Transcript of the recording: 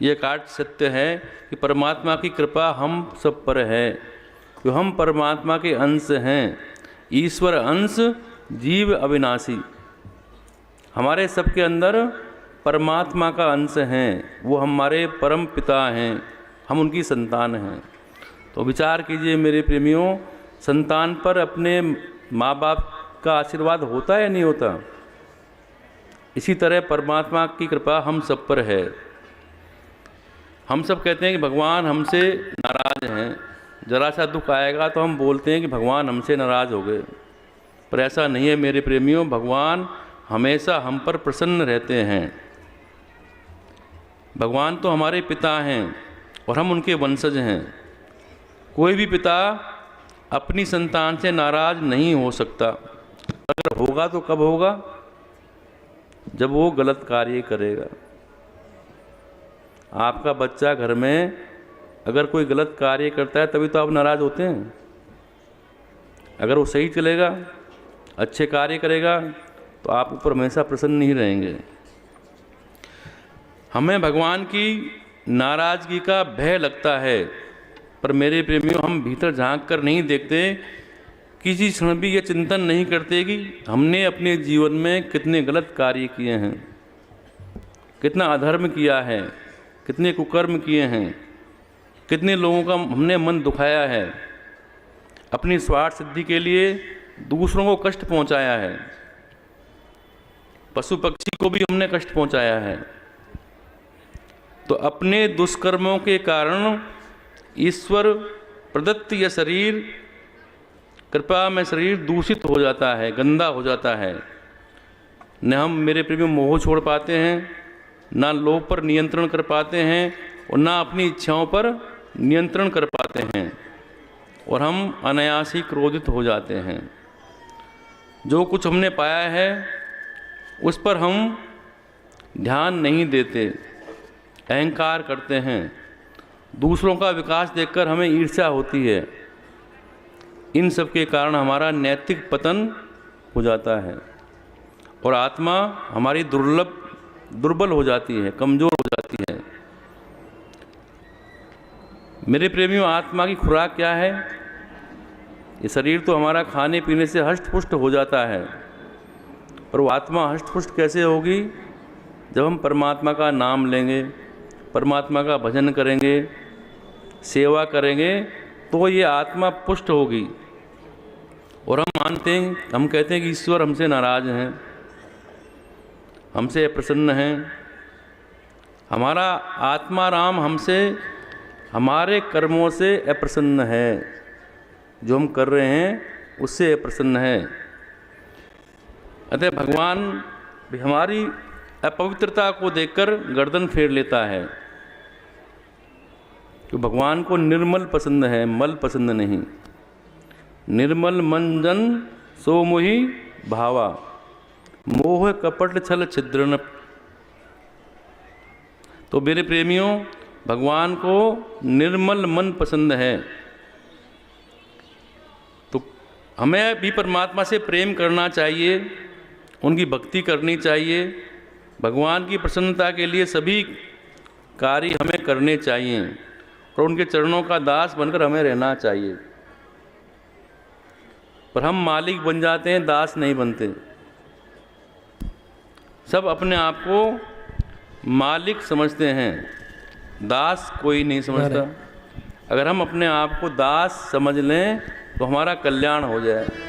ये काट सत्य है कि परमात्मा की कृपा हम सब पर है, कि हम परमात्मा के अंश हैं। ईश्वर अंश जीव अविनाशी, हमारे सबके अंदर परमात्मा का अंश हैं, वो हमारे परम पिता हैं, हम उनकी संतान हैं। तो विचार कीजिए मेरे प्रेमियों, संतान पर अपने माँ बाप का आशीर्वाद होता है या नहीं होता? इसी तरह परमात्मा की कृपा हम सब पर है। हम सब कहते हैं कि भगवान हमसे नाराज़ हैं, जरा सा दुख आएगा तो हम बोलते हैं कि भगवान हमसे नाराज़ हो गए, पर ऐसा नहीं है मेरे प्रेमियों। भगवान हमेशा हम पर प्रसन्न रहते हैं। भगवान तो हमारे पिता हैं और हम उनके वंशज हैं। कोई भी पिता अपनी संतान से नाराज़ नहीं हो सकता। अगर होगा तो कब होगा? जब वो गलत कार्य करेगा। आपका बच्चा घर में अगर कोई गलत कार्य करता है तभी तो आप नाराज़ होते हैं। अगर वो सही चलेगा, अच्छे कार्य करेगा, तो आप ऊपर हमेशा प्रसन्न नहीं रहेंगे। हमें भगवान की नाराज़गी का भय लगता है, पर मेरे प्रेमियों हम भीतर झांक कर नहीं देखते, किसी क्षण भी ये चिंतन नहीं करते कि हमने अपने जीवन में कितने गलत कार्य किए हैं, कितना अधर्म किया है, कितने कुकर्म किए हैं, कितने लोगों का हमने मन दुखाया है, अपनी स्वार्थ सिद्धि के लिए दूसरों को कष्ट पहुंचाया है, पशु पक्षी को भी हमने कष्ट पहुंचाया है। तो अपने दुष्कर्मों के कारण ईश्वर प्रदत्त यह शरीर, कृपा में शरीर दूषित हो जाता है, गंदा हो जाता है। न हम मेरे प्रेमी मोह छोड़ पाते हैं, ना लोभ पर नियंत्रण कर पाते हैं, और ना अपनी इच्छाओं पर नियंत्रण कर पाते हैं, और हम अनायास ही क्रोधित हो जाते हैं। जो कुछ हमने पाया है उस पर हम ध्यान नहीं देते, अहंकार करते हैं। दूसरों का विकास देखकर हमें ईर्ष्या होती है। इन सब के कारण हमारा नैतिक पतन हो जाता है और आत्मा हमारी दुर्बल हो जाती है, कमज़ोर हो जाती है। मेरे प्रेमियों, आत्मा की खुराक क्या है? ये शरीर तो हमारा खाने पीने से हष्ट-पुष्ट हो जाता है, पर वो आत्मा हष्ट-पुष्ट कैसे होगी? जब हम परमात्मा का नाम लेंगे, परमात्मा का भजन करेंगे, सेवा करेंगे, तो ये आत्मा पुष्ट होगी। और हम मानते हैं, हम कहते हैं कि ईश्वर हमसे नाराज़ हैं, हमसे प्रसन्न हैं। हमारा आत्मा राम हमसे, हमारे कर्मों से अप्रसन्न है, जो हम कर रहे हैं उससे अप्रसन्न है। अतः भगवान भी हमारी अपवित्रता को देखकर गर्दन फेर लेता है। तो भगवान को निर्मल पसंद है, मल पसंद नहीं। निर्मल मन जन सो मोहि भावा, मोह कपट छल छिद्रन। तो मेरे प्रेमियों, भगवान को निर्मल मन पसंद है। तो हमें भी परमात्मा से प्रेम करना चाहिए, उनकी भक्ति करनी चाहिए। भगवान की प्रसन्नता के लिए सभी कार्य हमें करने चाहिए और उनके चरणों का दास बनकर हमें रहना चाहिए। पर हम मालिक बन जाते हैं, दास नहीं बनते। सब अपने आप को मालिक समझते हैं, दास कोई नहीं समझता। अगर हम अपने आप को दास समझ लें तो हमारा कल्याण हो जाए।